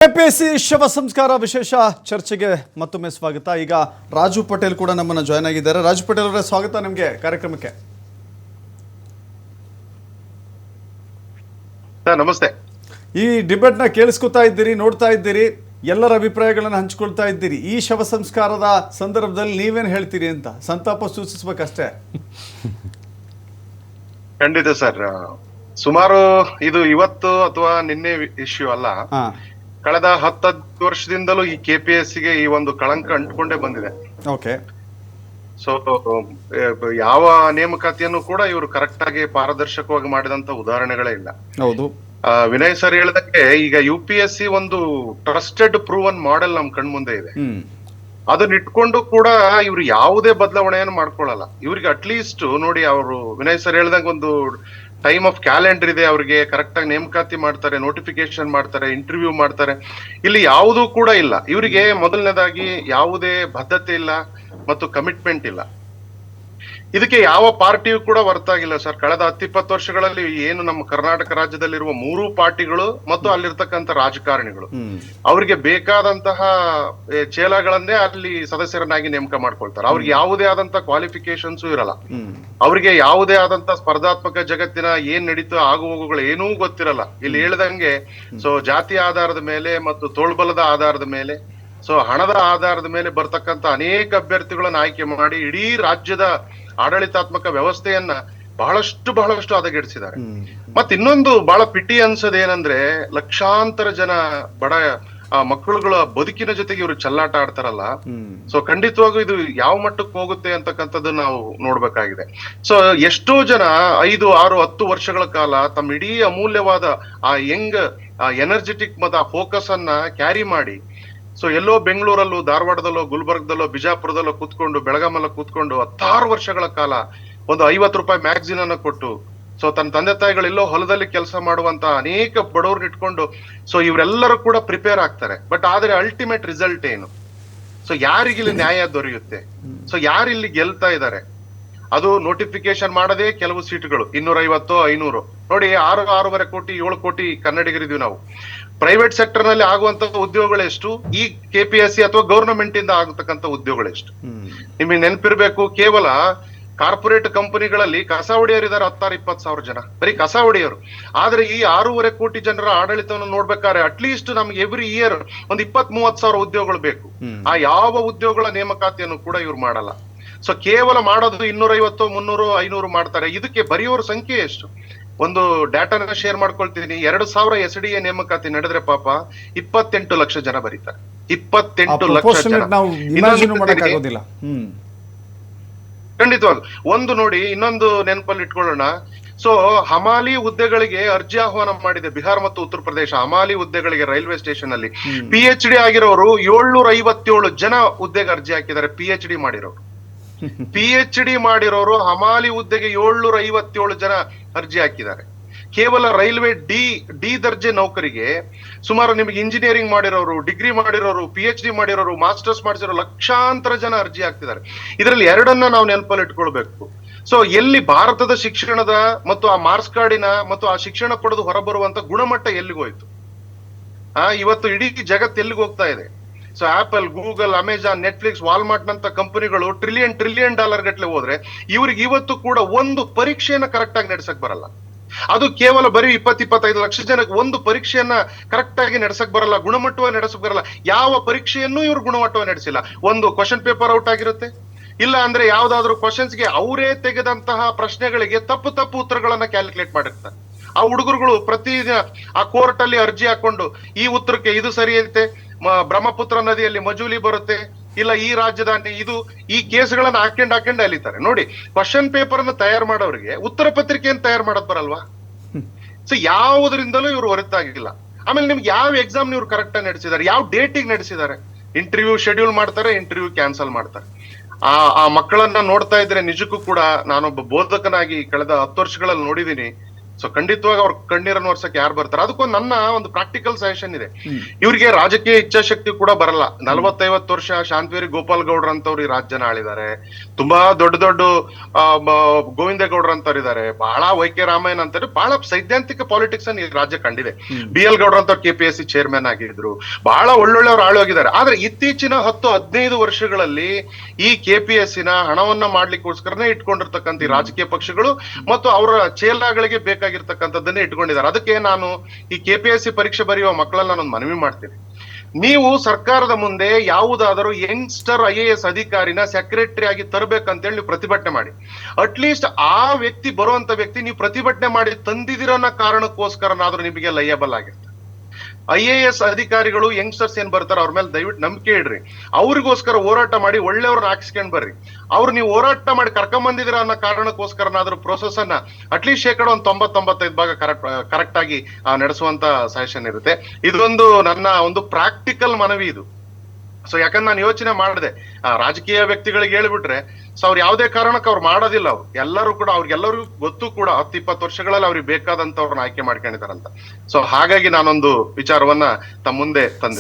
KPSC ಶವ ಸಂಸ್ಕಾರ ವಿಶೇಷ ಚರ್ಚೆಗೆ ಮತ್ತೊಮ್ಮೆ ಸ್ವಾಗತ. ಈಗ ರಾಜು ಪಟೇಲ್ ಕೂಡ ನಮ್ಮನ್ನು ಜಾಯ್ನ್ ಆಗಿದ್ದಾರೆ. ರಾಜು ಪಟೇಲ್ ಅವರೇ, ಸ್ವಾಗತ ನಿಮಗೆ ಕಾರ್ಯಕ್ರಮಕ್ಕೆ. ನಮಸ್ತೆ. ಈ ಡಿಬೇಟ್ನ ಕೇಳಿಸ್ಕೊತಾ ಇದ್ದೀರಿ, ನೋಡ್ತಾ ಇದ್ದೀರಿ, ಎಲ್ಲರ ಅಭಿಪ್ರಾಯಗಳನ್ನು ಹಂಚಿಕೊಳ್ತಾ ಇದ್ದೀರಿ. ಈ ಶವ ಸಂಸ್ಕಾರದ ಸಂದರ್ಭದಲ್ಲಿ ನೀವೇನು ಹೇಳ್ತೀರಿ ಅಂತ ಸಂತಾಪ ಸೂಚಿಸ್ಬೇಕಷ್ಟೇ. ಖಂಡಿತ ಸರ್. ಸುಮಾರು ಇದು ಇವತ್ತು ಅಥವಾ ನಿನ್ನೆ ಇಶ್ಯೂ ಅಲ್ಲ. ಕಳೆದ 10 ವರ್ಷದಿಂದಲೂ ಈ ಕೆಪಿಎಸ್ಸಿಗೆ ಈ ಒಂದು ಕಳಂಕ ಅಂಟ್ಕೊಂಡೇ ಬಂದಿದೆ. ಓಕೆ. ಸೊ ಯಾವ ನೇಮಕಾತಿಯನ್ನು ಕೂಡ ಇವರು ಕರೆಕ್ಟ್ ಆಗಿ ಪಾರದರ್ಶಕವಾಗಿ ಮಾಡಿದಂತ ಉದಾಹರಣೆಗಳೇ ಇಲ್ಲ. ಹೌದು. ವಿನಯ್ ಸರ್ ಹೇಳಿದಂಗೆ ಈಗ UPSC ಒಂದು ಟ್ರಸ್ಟೆಡ್ ಪ್ರೂವನ್ ಮಾಡೆಲ್ ನಮ್ ಕಣ್ ಮುಂದೆ ಇದೆ. ಅದನ್ನ ಇಟ್ಕೊಂಡು ಕೂಡ ಇವ್ರು ಯಾವುದೇ ಬದಲಾವಣೆಯನ್ನು ಮಾಡ್ಕೊಳ್ಳಲ್ಲ. ಇವ್ರಿಗೆ ಅಟ್ಲೀಸ್ಟ್ ನೋಡಿ, ಅವರು ವಿನಯ್ ಸರ್ ಹೇಳ್ದಂಗೆ ಒಂದು ಟೈಮ್ ಆಫ್ ಕ್ಯಾಲೆಂಡರ್ ಇದೆ, ಅವ್ರಿಗೆ ಕರೆಕ್ಟ್ ಆಗಿ ನೇಮಕಾತಿ ಮಾಡ್ತಾರೆ, ನೋಟಿಫಿಕೇಶನ್ ಮಾಡ್ತಾರೆ, ಇಂಟರ್ವ್ಯೂ ಮಾಡ್ತಾರೆ. ಇಲ್ಲಿ ಯಾವುದೂ ಕೂಡ ಇಲ್ಲ. ಇವರಿಗೆ ಮೊದಲನೇದಾಗಿ ಯಾವುದೇ ಬದ್ಧತೆ ಇಲ್ಲ ಮತ್ತು ಕಮಿಟ್ಮೆಂಟ್ ಇಲ್ಲ. ಇದಕ್ಕೆ ಯಾವ ಪಾರ್ಟಿಯೂ ಕೂಡ ಹೊರತಾಗಿಲ್ಲ ಸರ್. ಕಳೆದ 10-20 ವರ್ಷಗಳಲ್ಲಿ ಏನು ನಮ್ಮ ಕರ್ನಾಟಕ ರಾಜ್ಯದಲ್ಲಿರುವ 3 ಪಾರ್ಟಿಗಳು ಮತ್ತು ಅಲ್ಲಿರ್ತಕ್ಕಂಥ ರಾಜಕಾರಣಿಗಳು ಅವ್ರಿಗೆ ಬೇಕಾದಂತಹ ಚೇಲಾಗಳನ್ನೇ ಅಲ್ಲಿ ಸದಸ್ಯರನ್ನಾಗಿ ನೇಮಕ ಮಾಡ್ಕೊಳ್ತಾರೆ. ಅವ್ರಿಗೆ ಯಾವುದೇ ಆದಂತ ಕ್ವಾಲಿಫಿಕೇಶನ್ಸ್ ಇರಲ್ಲ. ಅವ್ರಿಗೆ ಯಾವುದೇ ಆದಂತ ಸ್ಪರ್ಧಾತ್ಮಕ ಜಗತ್ತಿನ ಏನ್ ನಡೀತೋ ಆಗು ಹೋಗುಗಳು ಏನೂ ಗೊತ್ತಿರಲ್ಲ. ಇಲ್ಲಿ ಹೇಳ್ದಂಗೆ ಸೊ ಜಾತಿಯ ಆಧಾರದ ಮೇಲೆ ಮತ್ತು ತೋಳ್ಬಲದ ಆಧಾರದ ಮೇಲೆ, ಸೊ ಹಣದ ಆಧಾರದ ಮೇಲೆ ಬರ್ತಕ್ಕಂಥ ಅನೇಕ ಅಭ್ಯರ್ಥಿಗಳನ್ನ ಆಯ್ಕೆ ಮಾಡಿ ಇಡೀ ರಾಜ್ಯದ ಆಡಳಿತಾತ್ಮಕ ವ್ಯವಸ್ಥೆಯನ್ನ ಬಹಳಷ್ಟು ಹದಗೆಡಿಸಿದ್ದಾರೆ. ಮತ್ ಇನ್ನೊಂದು ಬಹಳ ಪಿಟಿ ಅನ್ಸೋದೇನಂದ್ರೆ, ಲಕ್ಷಾಂತರ ಜನ ಬಡ ಮಕ್ಕಳುಗಳ ಬದುಕಿನ ಜೊತೆಗೆ ಇವರು ಚೆಲ್ಲಾಟ ಆಡ್ತಾರಲ್ಲ. ಸೊ ಖಂಡಿತವಾಗೂ ಇದು ಯಾವ ಮಟ್ಟಕ್ಕೆ ಹೋಗುತ್ತೆ ಅಂತಕ್ಕಂಥದ್ದು ನಾವು ನೋಡ್ಬೇಕಾಗಿದೆ. ಸೊ ಎಷ್ಟೋ ಜನ 5, 6, 10 ವರ್ಷಗಳ ಕಾಲ ತಮ್ಮ ಇಡೀ ಅಮೂಲ್ಯವಾದ ಆ ಯಂಗ್ ಎನರ್ಜೆಟಿಕ್ ಮತ್ತು ಆ ಫೋಕಸ್ ಅನ್ನ ಕ್ಯಾರಿ ಮಾಡಿ, ಸೊ ಎಲ್ಲೋ ಬೆಂಗಳೂರಲ್ಲೂ, ಧಾರವಾಡದಲ್ಲೋ, ಗುಲ್ಬರ್ಗದಲ್ಲೋ, ಬಿಜಾಪುರದಲ್ಲೋ ಕೂತ್ಕೊಂಡು, ಬೆಳಗಾಮಲ್ಲೋ ಕೂತ್ಕೊಂಡು 16 ವರ್ಷಗಳ ಕಾಲ ಒಂದು 50 ರೂಪಾಯಿ ಮ್ಯಾಗಝಿನ್ ಅನ್ನ ಕೊಟ್ಟು, ಸೊ ತನ್ನ ತಂದೆ ತಾಯಿಗಳೆಲ್ಲೋ ಹೊಲದಲ್ಲಿ ಕೆಲಸ ಮಾಡುವಂತ ಅನೇಕ ಬಡವ್ರನ್ನ ಇಟ್ಕೊಂಡು ಸೊ ಇವರೆಲ್ಲರೂ ಕೂಡ ಪ್ರಿಪೇರ್ ಆಗ್ತಾರೆ. ಬಟ್ ಆದ್ರೆ ಅಲ್ಟಿಮೇಟ್ ರಿಸಲ್ಟ್ ಏನು? ಸೊ ಯಾರಿಗಿಲ್ಲಿ ನ್ಯಾಯ ದೊರೆಯುತ್ತೆ? ಸೊ ಯಾರಿಲ್ಲಿ ಗೆಲ್ತಾ ಇದ್ದಾರೆ? ಅದು ನೋಟಿಫಿಕೇಶನ್ ಮಾಡದೆ ಕೆಲವು ಸೀಟ್ಗಳು 250, 500 ನೋಡಿ, 6.5 ಕೋಟಿ 7 ಕೋಟಿ ಕನ್ನಡಿಗರಿದೀವಿ ನಾವು. ಪ್ರೈವೇಟ್ ಸೆಕ್ಟರ್ ನಲ್ಲಿ ಆಗುವಂತ ಉದ್ಯೋಗಗಳೆಷ್ಟು? ಈ ಕೆಪಿಎಸ್ಸಿ ಅಥವಾ ಗವರ್ನಮೆಂಟ್ ಇಂದ ಆಗತಕ್ಕಂತ ಉದ್ಯೋಗಗಳೆಷ್ಟು? ನಿಮಗೆ ನೆನಪಿರ್ಬೇಕು, ಕೇವಲ ಕಾರ್ಪೊರೇಟ್ ಕಂಪನಿಗಳಲ್ಲಿ ಕಸ ಹೊಡೆಯರಿದ್ದಾರೆ 16-20 ಸಾವಿರ ಜನ, ಬರೀ ಕಸ ಹೊಡೆಯರು. ಆದ್ರೆ ಈ 6.5 ಕೋಟಿ ಜನರ ಆಡಳಿತವನ್ನು ನೋಡ್ಬೇಕಾದ್ರೆ ಅಟ್ಲೀಸ್ಟ್ ನಮ್ಗೆ ಎವ್ರಿ ಇಯರ್ ಒಂದು 20-30 ಸಾವಿರ ಉದ್ಯೋಗಗಳು ಬೇಕು. ಆ ಯಾವ ಉದ್ಯೋಗಗಳ ನೇಮಕಾತಿಯನ್ನು ಕೂಡ ಇವ್ರು ಮಾಡಲ್ಲ. ಸೊ ಕೇವಲ ಮಾಡೋದು 250, 300, 500 ಮಾಡ್ತಾರೆ. ಇದಕ್ಕೆ ಬರೆಯೋರ ಸಂಖ್ಯೆ ಎಷ್ಟು? ಒಂದು ಡಾಟಾನ ಶೇರ್ ಮಾಡ್ಕೊಳ್ತೀನಿ. 2000 SDA ನೇಮಕಾತಿ ನಡೆದ್ರೆ ಪಾಪ 28 ಲಕ್ಷ ಜನ ಬರೀತಾರೆ. 28 ಲಕ್ಷ ಜನ. ಖಂಡಿತವಾಗಿ ಒಂದು ನೋಡಿ, ಇನ್ನೊಂದು ನೆನಪಲ್ಲಿ ಇಟ್ಕೊಳ್ಳೋಣ. ಸೊ ಹಮಾಲಿ ಹುದ್ದೆಗಳಿಗೆ ಅರ್ಜಿ ಆಹ್ವಾನ ಮಾಡಿದೆ ಬಿಹಾರ ಮತ್ತು ಉತ್ತರ ಪ್ರದೇಶ. ಹಮಾಲಿ ಹುದ್ದೆಗಳಿಗೆ ರೈಲ್ವೆ ಸ್ಟೇಷನ್ ಅಲ್ಲಿ PhD ಆಗಿರೋರು 757 ಜನ ಹುದ್ದೆಗೆ ಅರ್ಜಿ ಹಾಕಿದ್ದಾರೆ. PhD ಮಾಡಿರೋರು ಹಮಾಲಿ ಹುದ್ದೆಗೆ 757 ಜನ ಅರ್ಜಿ ಹಾಕಿದ್ದಾರೆ. ಕೇವಲ ರೈಲ್ವೆ ಡಿ ದರ್ಜೆ ನೌಕರಿಗೆ ಸುಮಾರು ನಿಮಗೆ ಇಂಜಿನಿಯರಿಂಗ್ ಮಾಡಿರೋರು, ಡಿಗ್ರಿ ಮಾಡಿರೋರು, PhD ಮಾಡಿರೋರು, ಮಾಸ್ಟರ್ಸ್ ಮಾಡಿಸಿರೋ ಲಕ್ಷಾಂತರ ಜನ ಅರ್ಜಿ ಹಾಕ್ತಿದ್ದಾರೆ. ಇದರಲ್ಲಿ ಎರಡನ್ನ ನಾವು ನೆನಪಲ್ಲಿ ಇಟ್ಕೊಳ್ಬೇಕು. ಸೊ ಎಲ್ಲಿ ಭಾರತದ ಶಿಕ್ಷಣದ ಮತ್ತು ಆ ಮಾರ್ಕ್ಸ್ ಕಾರ್ಡಿನ ಮತ್ತು ಆ ಶಿಕ್ಷಣ ಪಡೆದು ಹೊರಬರುವಂತ ಗುಣಮಟ್ಟ ಎಲ್ಲಿಗೋಯ್ತು? ಇವತ್ತು ಇಡೀ ಜಗತ್ತು ಎಲ್ಲಿಗೆ ಹೋಗ್ತಾ ಇದೆ? So apple, Google, Amazon, Netflix, Walmart ನಂತ ಕಂಪನಿಗಳು ಟ್ರಿಲಿಯನ್ ಡಾಲರ್ ಗಟ್ಲೆ ಹೋದ್ರೆ ಇವ್ರಿಗೆ ಇವತ್ತು ಕೂಡ ಒಂದು ಪರೀಕ್ಷೆಯನ್ನ ಕರೆಕ್ಟ್ ಆಗಿ ನಡೆಸಕ್ ಬರಲ್ಲ. ಅದು ಕೇವಲ ಬರೀ 20-25 ಲಕ್ಷ ಜನಕ್ಕೆ ಒಂದು ಪರೀಕ್ಷೆಯನ್ನ ಕರೆಕ್ಟ್ ಆಗಿ ನಡೆಸಕ್ ಬರಲ್ಲ, ಗುಣಮಟ್ಟವಾಗಿ ನಡೆಸಕ್ ಬರಲ್ಲ. ಯಾವ ಪರೀಕ್ಷೆಯನ್ನು ಇವ್ರು ಗುಣಮಟ್ಟವಾಗಿ ನಡೆಸಿಲ್ಲ. ಒಂದು ಕ್ವಶನ್ ಪೇಪರ್ ಔಟ್ ಆಗಿರುತ್ತೆ, ಇಲ್ಲ ಅಂದ್ರೆ ಯಾವ್ದಾದ್ರು ಕ್ವಶನ್ಸ್ಗೆ ಅವರೇ ತೆಗೆದಂತಹ ಪ್ರಶ್ನೆಗಳಿಗೆ ತಪ್ಪು ಉತ್ತರಗಳನ್ನ ಕ್ಯಾಲ್ಕುಲೇಟ್ ಮಾಡಿರ್ತಾರೆ. ಆ ಹುಡುಗರುಗಳು ಪ್ರತಿದಿನ ಆ ಕೋರ್ಟ್ ಅಲ್ಲಿ ಅರ್ಜಿ ಹಾಕೊಂಡು ಈ ಉತ್ತರಕ್ಕೆ ಇದು ಸರಿ ಐತೆ, ಬ್ರಹ್ಮಪುತ್ರ ನದಿಯಲ್ಲಿ ಮಜೂಲಿ ಬರುತ್ತೆ, ಇಲ್ಲ ಈ ರಾಜಧಾನಿ ಇದು, ಈ ಕೇಸ್ಗಳನ್ನ ಹಾಕೊಂಡು ಅಲಿತಾರೆ. ನೋಡಿ, ಕ್ವಶನ್ ಪೇಪರ್ ಅನ್ನ ತಯಾರು ಮಾಡೋರಿಗೆ ಉತ್ತರ ಪತ್ರಿಕೆಯನ್ನು ತಯಾರು ಮಾಡೋದ್ ಬರಲ್ವಾ? ಸೊ ಯಾವುದರಿಂದಲೂ ಇವ್ರು ಹೊರತಾಗಿಲ್ಲ. ಆಮೇಲೆ ನಿಮ್ಗೆ ಯಾವ ಎಕ್ಸಾಮ್ ಇವ್ರು ಕರೆಕ್ಟ್ ಆಗಿ ನಡೆಸಿದ್ದಾರೆ, ಯಾವ ಡೇಟಿಗೆ ನಡೆಸಿದ್ದಾರೆ? ಇಂಟರ್ವ್ಯೂ ಶೆಡ್ಯೂಲ್ ಮಾಡ್ತಾರೆ, ಇಂಟರ್ವ್ಯೂ ಕ್ಯಾನ್ಸಲ್ ಮಾಡ್ತಾರೆ. ಆ ಮಕ್ಕಳನ್ನ ನೋಡ್ತಾ ಇದ್ರೆ ನಿಜಕ್ಕೂ ಕೂಡ ನಾನೊಬ್ಬ ಬೋಧಕನಾಗಿ ಕಳೆದ 10 ವರ್ಷಗಳಲ್ಲಿ ನೋಡಿದೀನಿ. ಸೊ ಖಂಡಿತವಾಗಿ ಅವ್ರ ಕಣ್ಣೀರನ್ನು ಒರ್ಸಕ್ಕೆ ಯಾರು ಬರ್ತಾರೆ? ಅದಕ್ಕೊಂದು ನನ್ನ ಒಂದು ಪ್ರಾಕ್ಟಿಕಲ್ ಸಜೆಷನ್ ಇದೆ. ಇವ್ರಿಗೆ ರಾಜಕೀಯ ಇಚ್ಛಾಶಕ್ತಿ ಕೂಡ ಬರಲ್ಲ. 40-50 ವರ್ಷ ಶಾಂತವೇರಿ ಗೋಪಾಲ್ ಗೌಡ್ರ ಅಂತವ್ರು ಈ ರಾಜ್ಯನ ಆಳಿದ್ದಾರೆ. ತುಂಬಾ ದೊಡ್ಡ ದೊಡ್ಡ ಗೋವಿಂದೇಗೌಡ್ರ ಅಂತವ್ರು ಇದ್ದಾರೆ. ಬಹಳ ವೈ.ಕೆ. ರಾಮಯ್ಯನ್ ಅಂತಾರೆ. ಬಹಳ ಸೈದ್ಧಾಂತಿಕ ಪಾಲಿಟಿಕ್ಸ್ ಅನ್ನು ಈ ರಾಜ್ಯ ಕಂಡಿದೆ. ಬಿ.ಎಲ್. ಗೌಡ್ರ ಅಂತವ್ರು KPSC ಚೇರ್ಮನ್ ಆಗಿದ್ರು. ಬಹಳ ಒಳ್ಳೊಳ್ಳೆಯವ್ರು ಆಳು ಹೋಗಿದ್ದಾರೆ. ಆದ್ರೆ ಇತ್ತೀಚಿನ 10-15 ವರ್ಷಗಳಲ್ಲಿ ಈ KPSC ಹಣವನ್ನ ಮಾಡ್ಲಿಕ್ಕೋಸ್ಕರನೇ ಇಟ್ಕೊಂಡಿರ್ತಕ್ಕಂಥ ಈ ರಾಜಕೀಯ ಪಕ್ಷಗಳು ಮತ್ತು ಅವರ ಚೇಲಾಗಳಿಗೆ ಬೇಕಾಗಿರ್ತಕ್ಕಂಥದ್ದನ್ನೇ ಇಟ್ಕೊಂಡಿದ್ದಾರೆ. ಅದಕ್ಕೆ ನಾನು ಈ KPSC ಪರೀಕ್ಷೆ ಬರೆಯುವ ಮಕ್ಕಳನ್ನ ನಾನು ಮನವಿ ಮಾಡ್ತೀನಿ. ನೀವು ಸರ್ಕಾರದ ಮುಂದೆ ಯಾವುದಾದರೂ ಯಂಗ್ಸ್ಟರ್ IAS ಅಧಿಕಾರಿನ ಸೆಕ್ರೆಟರಿ ಆಗಿ ತರಬೇಕಂತೇಳಿ ನೀವು ಪ್ರತಿಭಟನೆ ಮಾಡಿ. ಅಟ್ಲೀಸ್ಟ್ ಆ ವ್ಯಕ್ತಿ ಬರುವಂತ ವ್ಯಕ್ತಿ ನೀವು ಪ್ರತಿಭಟನೆ ಮಾಡಿ ತಂದಿದಿರೋ ಅನ್ನೋ ಕಾರಣಕ್ಕೋಸ್ಕರನಾದ್ರೂ ನಿಮಗೆ ಲಯಬಲ್ ಆಗಿರ್ತಾರೆ. IAS ಅಧಿಕಾರಿಗಳು ಯಂಗ್ಸ್ಟರ್ಸ್ ಏನ್ ಬರ್ತಾರ ಅವ್ರ ಮೇಲೆ ದಯವಿಟ್ಟು ನಂಬಿಕೆ ಇಡ್ರಿ. ಅವ್ರಿಗೋಸ್ಕರ ಹೋರಾಟ ಮಾಡಿ ಒಳ್ಳೆಯವ್ರನ್ನ ಹಾಕಿಸ್ಕೊಂಡ್ ಬರ್ರಿ. ಅವ್ರು ನೀವು ಹೋರಾಟ ಮಾಡಿ ಕರ್ಕೊಂಡ್ ಬಂದಿದಿರ ಅನ್ನೋ ಕಾರಣಕ್ಕೋಸ್ಕರನಾದ್ರೂ ಪ್ರೋಸೆಸ್ ಅನ್ನ ಅಟ್ಲೀಸ್ಟ್ ಶೇಕಡ 90-95 ಭಾಗ ಕರೆಕ್ಟ್ ಆಗಿ ನಡೆಸುವಂತ ಸಜೆಷನ್ ಇರುತ್ತೆ. ಇದೊಂದು ನನ್ನ ಒಂದು ಪ್ರಾಕ್ಟಿಕಲ್ ಮನವಿ ಇದು. ಸೊ ಯಾಕಂದ್ರೆ ನಾನು ಯೋಚನೆ ಮಾಡಿದೆ, ರಾಜಕೀಯ ವ್ಯಕ್ತಿಗಳಿಗೆ ಹೇಳ್ಬಿಟ್ರೆ ಸೊ ಅವ್ರು ಯಾವುದೇ ಕಾರಣಕ್ಕೆ ಅವ್ರು ಮಾಡೋದಿಲ್ಲ. ಅವ್ರು ಎಲ್ಲರೂ ಕೂಡ ಅವ್ರಿಗೆಲ್ಲರಿಗೂ ಗೊತ್ತು ಕೂಡ 10-20 ವರ್ಷಗಳಲ್ಲಿ ಅವ್ರಿಗೆ ಬೇಕಾದಂತವ್ರನ್ನ ಆಯ್ಕೆ ಮಾಡ್ಕೊಂಡಿದಾರಂತ. ಸೊ ಹಾಗಾಗಿ ನಾನೊಂದು ವಿಚಾರವನ್ನ ತಮ್ಮ ಮುಂದೆ ತಂದೆ.